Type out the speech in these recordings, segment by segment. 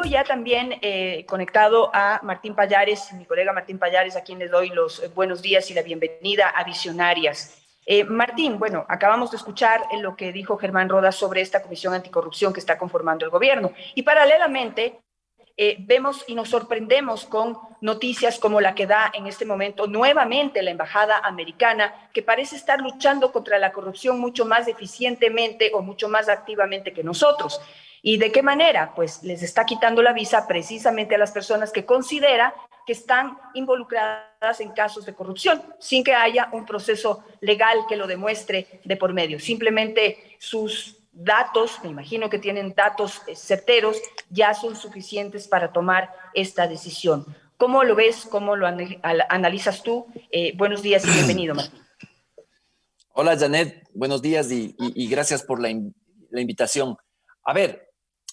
ya también conectado a Martín Pallares, mi colega Martín Pallares, a quien le doy los buenos días y la bienvenida a Visionarias. Martín, bueno, acabamos de escuchar lo que dijo Germán Rodas sobre esta comisión anticorrupción que está conformando el gobierno. Y paralelamente, vemos y nos sorprendemos con noticias como la que da en este momento nuevamente la embajada americana, que parece estar luchando contra la corrupción mucho más eficientemente o mucho más activamente que nosotros. ¿Y de qué manera? Pues les está quitando la visa precisamente a las personas que considera que están involucradas en casos de corrupción, sin que haya un proceso legal que lo demuestre de por medio. Simplemente sus datos, me imagino que tienen datos certeros, ya son suficientes para tomar esta decisión. ¿Cómo lo ves? ¿Cómo lo analizas tú? Buenos días y bienvenido, Martín. Hola, Janet. Buenos días y gracias por la invitación. A ver,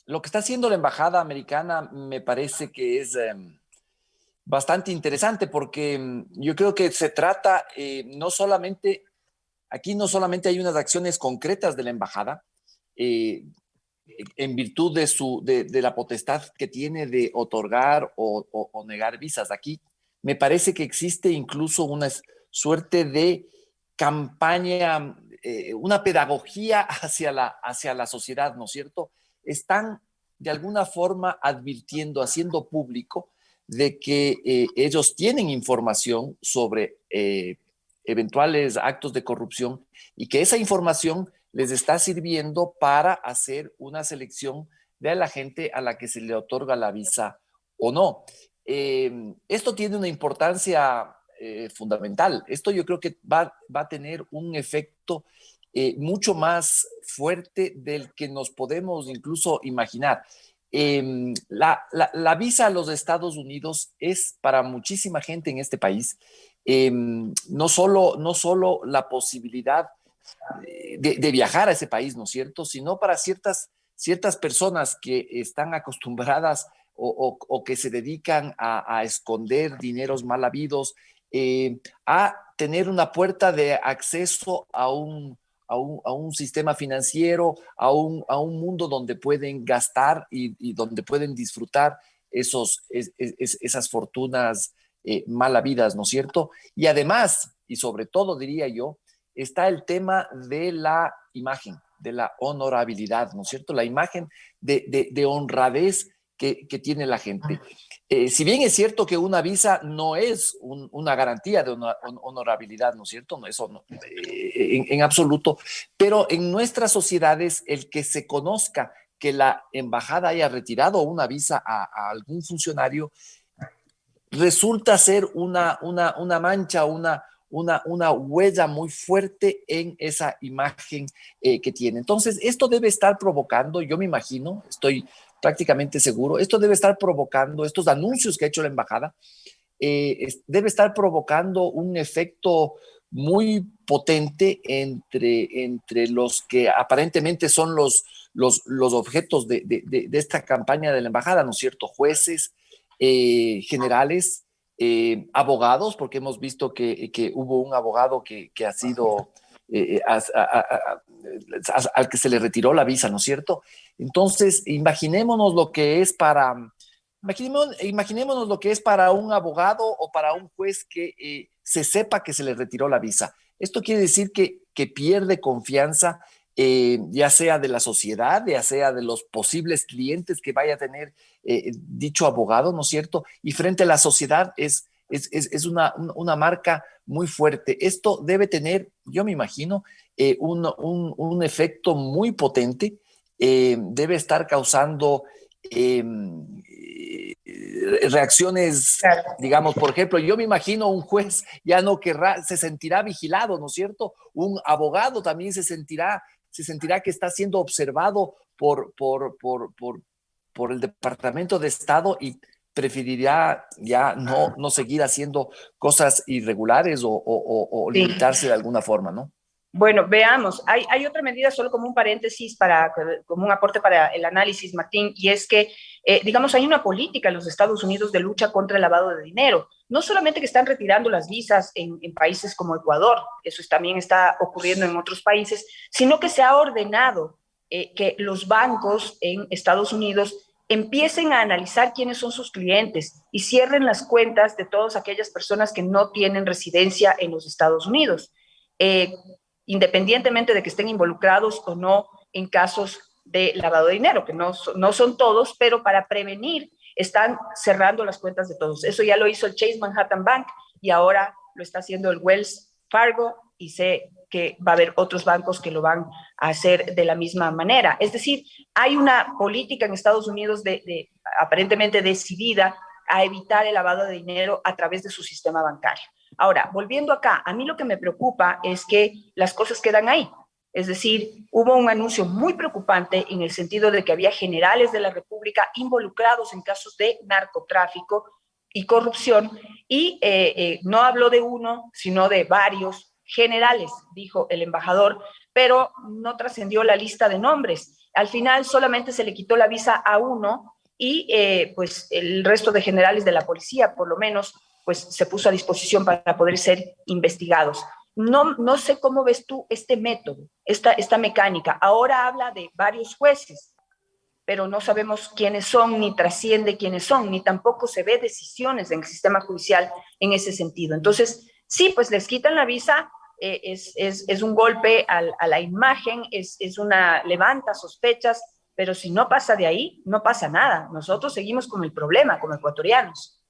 lo que está haciendo la embajada americana me parece que es bastante interesante porque yo creo que se trata no solamente hay unas acciones concretas de la embajada en virtud de la potestad que tiene de otorgar o negar visas. Aquí me parece que existe incluso una suerte de campaña, una pedagogía hacia la sociedad, ¿no es cierto? Están de alguna forma advirtiendo, haciendo público de que ellos tienen información sobre eventuales actos de corrupción y que esa información les está sirviendo para hacer una selección de la gente a la que se le otorga la visa o no. Esto tiene una importancia fundamental. Esto yo creo que va a tener un efecto mucho más fuerte del que nos podemos incluso imaginar. La visa a los Estados Unidos es para muchísima gente en este país no solo la posibilidad de viajar a ese país, ¿no es cierto?, sino para ciertas personas que están acostumbradas o que se dedican a esconder dineros mal habidos, a tener una puerta de acceso a un sistema financiero, a un mundo donde pueden gastar y donde pueden disfrutar esas fortunas mal habidas, ¿no es cierto? Y además, y sobre todo diría yo, está el tema de la imagen, de la honorabilidad, ¿no es cierto? La imagen de honradez que tiene la gente. Si bien es cierto que una visa no es una garantía de honorabilidad, ¿no es cierto? No, eso no, en absoluto, pero en nuestras sociedades el que se conozca que la embajada haya retirado una visa a algún funcionario resulta ser una mancha, una huella muy fuerte en esa imagen que tiene. Entonces, esto debe estar provocando, yo me imagino, estoy prácticamente seguro, esto debe estar provocando, estos anuncios que ha hecho la embajada, debe estar provocando un efecto muy potente entre los que aparentemente son los objetos de esta campaña de la embajada, ¿no es cierto? Jueces, generales, abogados, porque hemos visto que hubo un abogado que ha sido al que se le retiró la visa, ¿no es cierto? Entonces, imaginémonos lo que es para un abogado o para un juez que se sepa que se le retiró la visa. Esto quiere decir que pierde confianza, ya sea de la sociedad, ya sea de los posibles clientes que vaya a tener dicho abogado, ¿no es cierto? Y frente a la sociedad es una marca muy fuerte. Esto debe tener, yo me imagino, un efecto muy potente. Debe estar causando reacciones, digamos, por ejemplo, yo me imagino un juez ya no querrá, se sentirá vigilado, ¿no es cierto? Un abogado también se sentirá que está siendo observado por el Departamento de Estado y preferiría ya no seguir haciendo cosas irregulares o Sí. limitarse de alguna forma, ¿no? Bueno, veamos. Hay otra medida, solo como un paréntesis, como un aporte para el análisis, Martín, y es que, digamos, hay una política en los Estados Unidos de lucha contra el lavado de dinero. No solamente que están retirando las visas en países como Ecuador, eso también está ocurriendo en otros países, sino que se ha ordenado que los bancos en Estados Unidos empiecen a analizar quiénes son sus clientes y cierren las cuentas de todas aquellas personas que no tienen residencia en los Estados Unidos, eh, independientemente de que estén involucrados o no en casos de lavado de dinero, que no son todos, pero para prevenir están cerrando las cuentas de todos. Eso ya lo hizo el Chase Manhattan Bank y ahora lo está haciendo el Wells Fargo, y sé que va a haber otros bancos que lo van a hacer de la misma manera. Es decir, hay una política en Estados Unidos aparentemente decidida a evitar el lavado de dinero a través de su sistema bancario. Ahora, volviendo acá, a mí lo que me preocupa es que las cosas quedan ahí. Es decir, hubo un anuncio muy preocupante en el sentido de que había generales de la República involucrados en casos de narcotráfico y corrupción, y no habló de uno, sino de varios generales, dijo el embajador, pero no trascendió la lista de nombres. Al final solamente se le quitó la visa a uno y pues el resto de generales de la policía, por lo menos, pues se puso a disposición para poder ser investigados. No sé cómo ves tú este método, esta mecánica. Ahora habla de varios jueces, pero no sabemos quiénes son, ni trasciende quiénes son, ni tampoco se ve decisiones en el sistema judicial en ese sentido. Entonces, sí, pues les quitan la visa, es un golpe a la imagen, levanta sospechas, pero si no pasa de ahí, no pasa nada. Nosotros seguimos con el problema como ecuatorianos.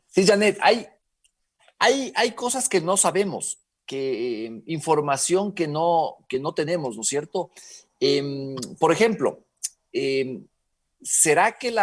Sí, Janet, hay cosas que no sabemos, información que no tenemos, ¿no es cierto? Por ejemplo, eh, ¿será que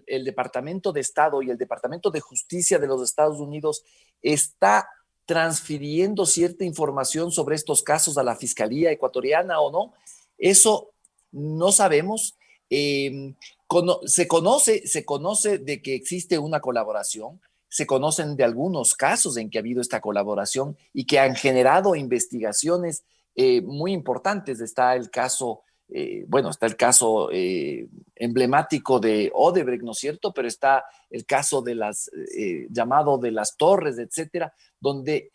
el Departamento de Estado y el Departamento de Justicia de los Estados Unidos está transfiriendo cierta información sobre estos casos a la Fiscalía ecuatoriana o no? Eso no sabemos. Se conoce de que existe una colaboración, se conocen de algunos casos en que ha habido esta colaboración y que han generado investigaciones muy importantes. Está el caso emblemático de Odebrecht, ¿no es cierto? Pero está el caso de llamado de las torres, etcétera, donde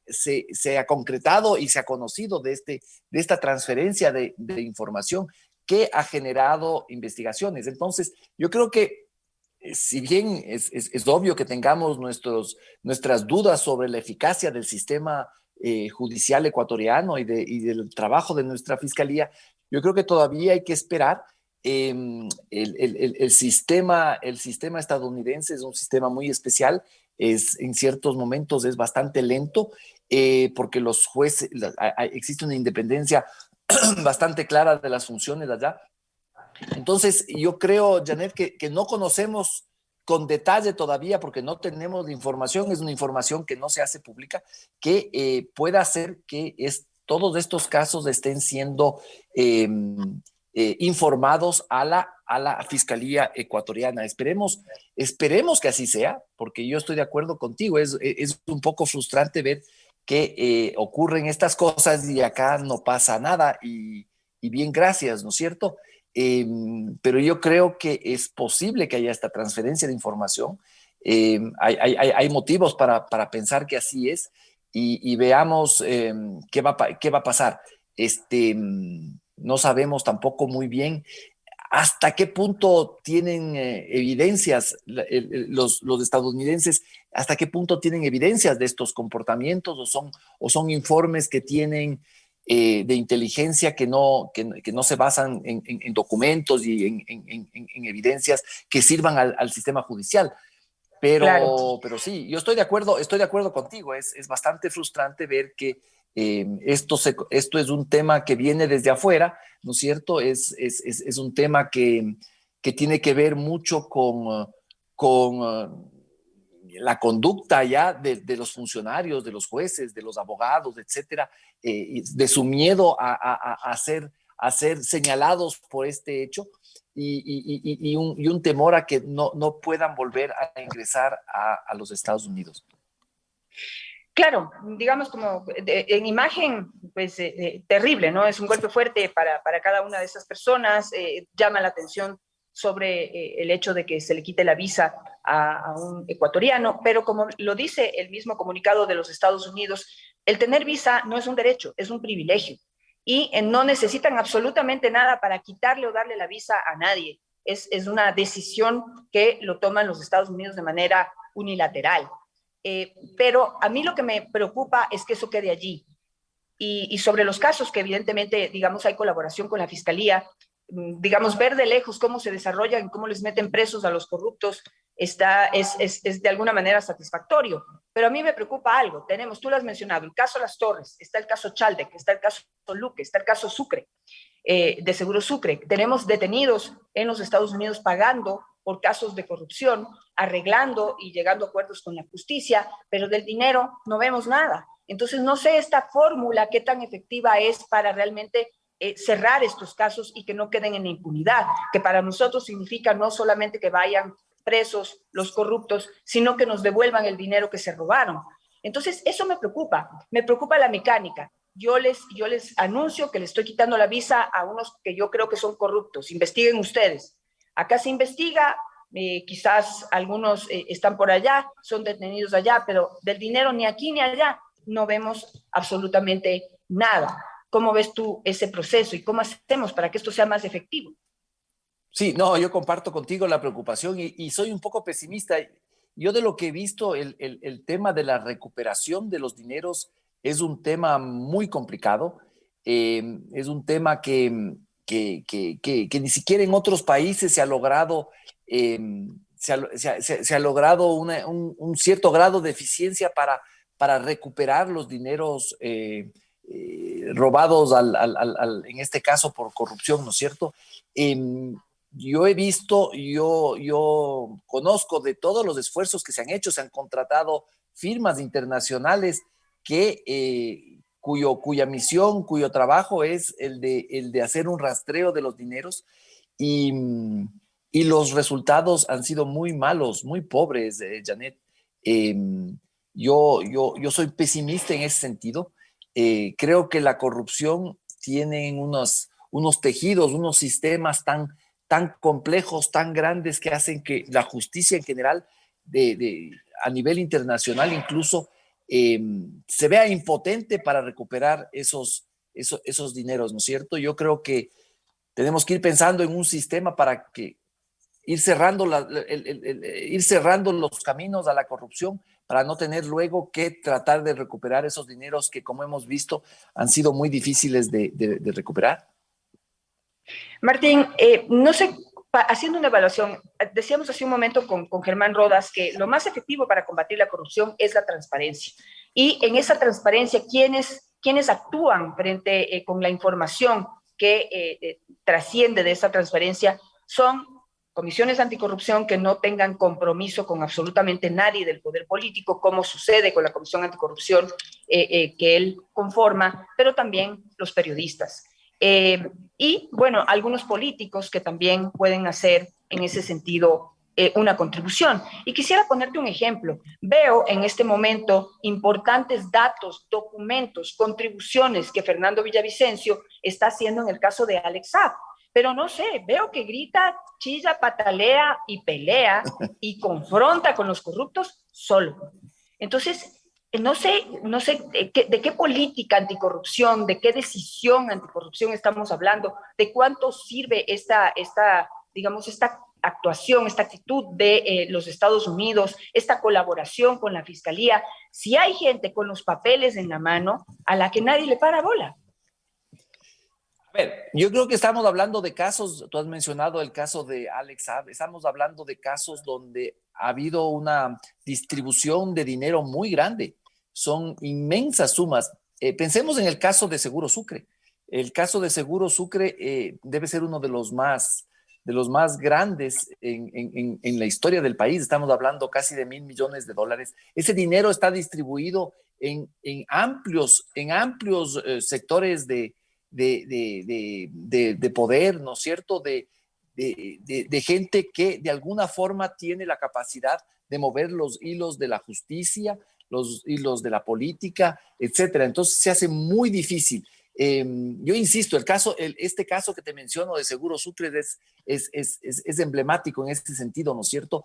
se ha concretado y se ha conocido de esta transferencia de información que ha generado investigaciones. Entonces, yo creo que si bien es obvio que tengamos nuestras dudas sobre la eficacia del sistema judicial ecuatoriano y del trabajo de nuestra fiscalía, yo creo que todavía hay que esperar. El sistema estadounidense es un sistema muy especial, en ciertos momentos es bastante lento, porque los jueces, existe una independencia bastante clara de las funciones de allá. Entonces, yo creo, Janet, que no conocemos con detalle todavía, porque no tenemos la información, es una información que no se hace pública, que pueda hacer que todos estos casos estén siendo informados a la Fiscalía ecuatoriana. Esperemos que así sea, porque yo estoy de acuerdo contigo. Es un poco frustrante ver que ocurren estas cosas y acá no pasa nada, y bien, gracias, ¿no es cierto? Pero yo creo que es posible que haya esta transferencia de información. Hay motivos para pensar que así es, y veamos qué va a pasar. No sabemos tampoco muy bien hasta qué punto tienen evidencias los estadounidenses, hasta qué punto tienen evidencias de estos comportamientos, o son informes que tienen de inteligencia que no se basan en documentos y en evidencias que sirvan al sistema judicial. Claro. Pero sí, yo estoy de acuerdo contigo. Es bastante frustrante ver que esto es un tema que viene desde afuera, ¿no es cierto? Es un tema que tiene que ver mucho con la conducta ya de los funcionarios, de los jueces, de los abogados, etcétera, de su miedo a ser señalados por este hecho, y un temor a que no puedan volver a ingresar a los Estados Unidos. Claro, digamos como en imagen, pues terrible, ¿no? Es un golpe fuerte para cada una de esas personas, llama la atención sobre el hecho de que se le quite la visa a un ecuatoriano, pero como lo dice el mismo comunicado de los Estados Unidos, el tener visa no es un derecho, es un privilegio. y no necesitan absolutamente nada para quitarle o darle la visa a nadie. Es una decisión que lo toman los Estados Unidos de manera unilateral. Pero a mí lo que me preocupa es que eso quede allí. Y sobre los casos que evidentemente, digamos, hay colaboración con la Fiscalía, digamos, ver de lejos cómo se desarrollan, cómo les meten presos a los corruptos, es de alguna manera satisfactorio. Pero a mí me preocupa algo. Tenemos, tú lo has mencionado, el caso Las Torres, está el caso Chaldec, está el caso Luque, está el caso Sucre, de Seguro Sucre. Tenemos detenidos en los Estados Unidos pagando por casos de corrupción, arreglando y llegando a acuerdos con la justicia, pero del dinero no vemos nada. Entonces, no sé esta fórmula qué tan efectiva es para realmente cerrar estos casos y que no queden en la impunidad, que para nosotros significa no solamente que vayan presos los corruptos, sino que nos devuelvan el dinero que se robaron. Entonces, eso me preocupa la mecánica. Yo les anuncio que le estoy quitando la visa a unos que yo creo que son corruptos. Investiguen ustedes. Acá se investiga, quizás algunos están por allá, son detenidos allá, pero del dinero ni aquí ni allá no vemos absolutamente nada. ¿Cómo ves tú ese proceso y cómo hacemos para que esto sea más efectivo? Sí, no, yo comparto contigo la preocupación y soy un poco pesimista. Yo de lo que he visto, el tema de la recuperación de los dineros es un tema muy complicado. Es un tema que ni siquiera en otros países se ha logrado, se ha logrado un cierto grado de eficiencia para recuperar los dineros robados, en este caso por corrupción, ¿no es cierto? Yo he visto, yo conozco de todos los esfuerzos que se han hecho, se han contratado firmas internacionales cuya misión, cuyo trabajo es el de hacer un rastreo de los dineros y, y los resultados han sido muy malos, muy pobres, Janet. Eh, yo soy pesimista en ese sentido. Creo que la corrupción tiene unos tejidos, unos sistemas tan complejos, tan grandes que hacen que la justicia en general, a nivel internacional incluso, se vea impotente para recuperar esos dineros, ¿no es cierto? Yo creo que tenemos que ir pensando en un sistema para que ir cerrando, ir cerrando los caminos a la corrupción para no tener luego que tratar de recuperar esos dineros que, como hemos visto, han sido muy difíciles de recuperar. Martín, no sé, haciendo una evaluación, decíamos hace un momento con Germán Rodas que lo más efectivo para combatir la corrupción es la transparencia. Y en esa transparencia, ¿quiénes actúan frente con la información que trasciende de esa transparencia? Son comisiones anticorrupción que no tengan compromiso con absolutamente nadie del poder político, como sucede con la Comisión Anticorrupción que él conforma, pero también los periodistas. Y bueno, algunos políticos que también pueden hacer en ese sentido una contribución. Y quisiera ponerte un ejemplo. Veo en este momento importantes datos, documentos, contribuciones que Fernando Villavicencio está haciendo en el caso de Alex Saab. Pero no sé, veo que grita, chilla, patalea y pelea y confronta con los corruptos solo. Entonces, no sé de qué política anticorrupción, de qué decisión anticorrupción estamos hablando, de cuánto sirve digamos, esta actuación, esta actitud de los Estados Unidos, esta colaboración con la Fiscalía, si hay gente con los papeles en la mano a la que nadie le para bola. A ver, yo creo que estamos hablando de casos, tú has mencionado el caso de Alex Saab, estamos hablando de casos donde ha habido una distribución de dinero muy grande, son inmensas sumas. Pensemos en el caso de Seguro Sucre. El caso de Seguro Sucre debe ser uno de los más grandes en la historia del país. Estamos hablando casi de $1.000 millones. Ese dinero está distribuido en amplios sectores de poder, ¿no es cierto? De gente que de alguna forma tiene la capacidad de mover los hilos de la justicia, los hilos de la política, etcétera. Entonces se hace muy difícil. Yo insisto, este caso que te menciono de Seguro Sucre es emblemático en este sentido, ¿no es cierto?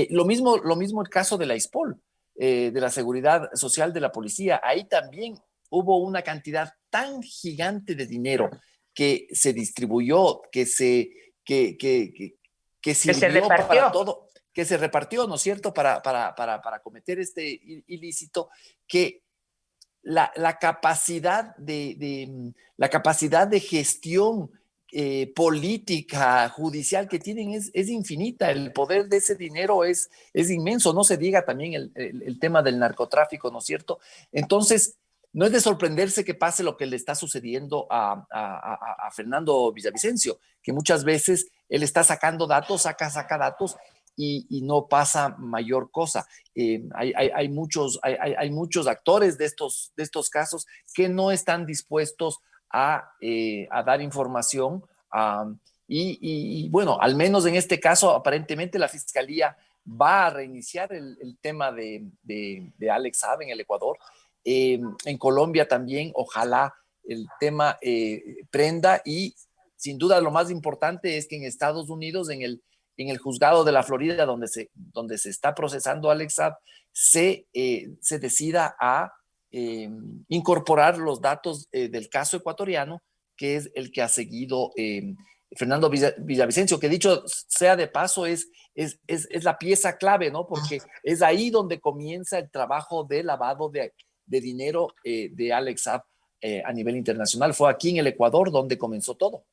Lo mismo el caso de la ISPOL, de la Seguridad Social de la Policía. Ahí también hubo una cantidad tan gigante de dinero que se distribuyó, que sirvió para todo, que se repartió, ¿no es cierto?, para cometer este ilícito, que la capacidad de gestión política, judicial que tienen es infinita. El poder de ese dinero es inmenso. No se diga también el tema del narcotráfico, ¿no es cierto? Entonces, no es de sorprenderse que pase lo que le está sucediendo a Fernando Villavicencio, que muchas veces él está sacando datos, saca datos, y no pasa mayor cosa. Hay muchos actores de estos casos que no están dispuestos a dar información. Y bueno, al menos en este caso, aparentemente la Fiscalía va a reiniciar el tema de Alex Saab en el Ecuador. En Colombia también, ojalá el tema prenda, y sin duda lo más importante es que en Estados Unidos, en el juzgado de la Florida, donde se está procesando a Alex Saab, se decida a incorporar los datos del caso ecuatoriano, que es el que ha seguido Fernando Villavicencio, que dicho sea de paso es la pieza clave, ¿no? Porque es ahí donde comienza el trabajo de lavado de dinero de Alex Saab a nivel internacional. Fue aquí en el Ecuador donde comenzó todo.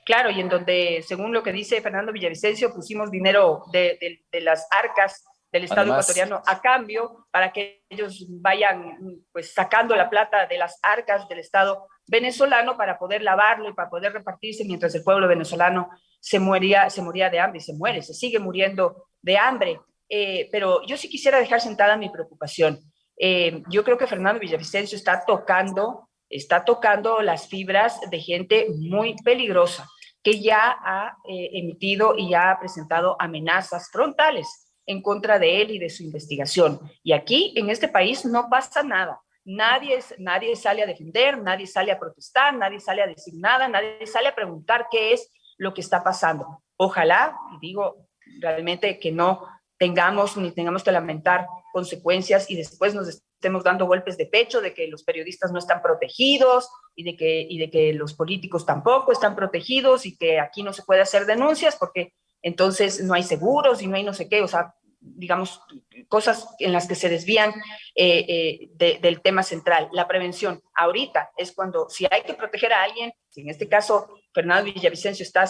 Claro, y en donde, según lo que dice Fernando Villavicencio, pusimos dinero de las arcas del Estado ecuatoriano a cambio para que ellos vayan pues sacando la plata de las arcas del Estado venezolano para poder lavarlo y para poder repartirse, mientras el pueblo venezolano se moría de hambre, se sigue muriendo de hambre. Pero yo sí quisiera dejar sentada mi preocupación. Yo creo que Fernando Villavicencio está tocando las fibras de gente muy peligrosa, que ya ha emitido y ya ha presentado amenazas frontales en contra de él y de su investigación. Y aquí, en este país, no pasa nada. Nadie sale a defender, nadie sale a protestar, nadie sale a decir nada, nadie sale a preguntar qué es lo que está pasando. Ojalá, y digo realmente, que no tengamos que lamentar consecuencias y después nos estemos dando golpes de pecho de que los periodistas no están protegidos y de que los políticos tampoco están protegidos y que aquí no se puede hacer denuncias porque entonces no hay seguros y no hay no sé qué, o sea, digamos, cosas en las que se desvían del tema central, la prevención. Ahorita es cuando, si hay que proteger a alguien, si en este caso Fernando Villavicencio está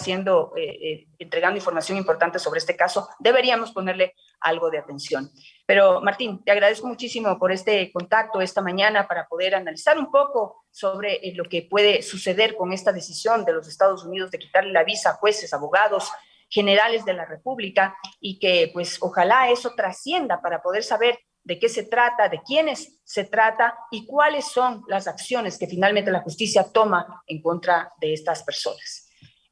entregando información importante sobre este caso, deberíamos ponerle algo de atención. Pero Martín, te agradezco muchísimo por este contacto esta mañana para poder analizar un poco sobre lo que puede suceder con esta decisión de los Estados Unidos de quitarle la visa a jueces, abogados, generales de la República, y que pues ojalá eso trascienda para poder saber de qué se trata, de quiénes se trata y cuáles son las acciones que finalmente la justicia toma en contra de estas personas.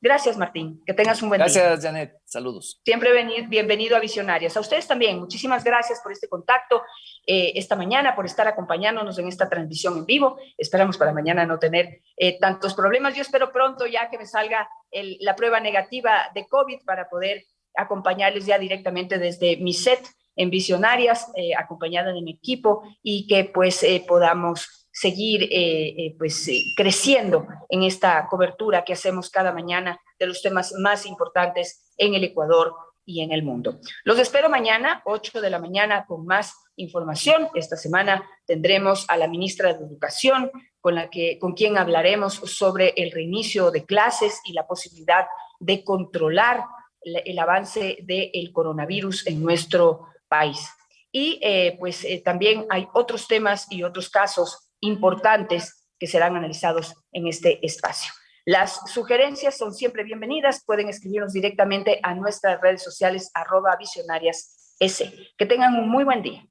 Gracias, Martín. Que tengas un buen día. Gracias, Janet. Saludos. Siempre bienvenido a Visionarias. A ustedes también. Muchísimas gracias por este contacto esta mañana, por estar acompañándonos en esta transmisión en vivo. Esperamos para mañana no tener tantos problemas. Yo espero pronto ya que me salga la prueba negativa de COVID para poder acompañarles ya directamente desde mi set en Visionarias, acompañada de mi equipo, y que pues podamos seguir creciendo en esta cobertura que hacemos cada mañana de los temas más importantes en el Ecuador y en el mundo. Los espero mañana, 8 de la mañana, con más información. Esta semana tendremos a la ministra de Educación, con quien hablaremos sobre el reinicio de clases y la posibilidad de controlar el avance del coronavirus en nuestro país. Y también hay otros temas y otros casos importantes que serán analizados en este espacio. Las sugerencias son siempre bienvenidas. Pueden escribirnos directamente a nuestras redes sociales @visionarias. Que tengan un muy buen día.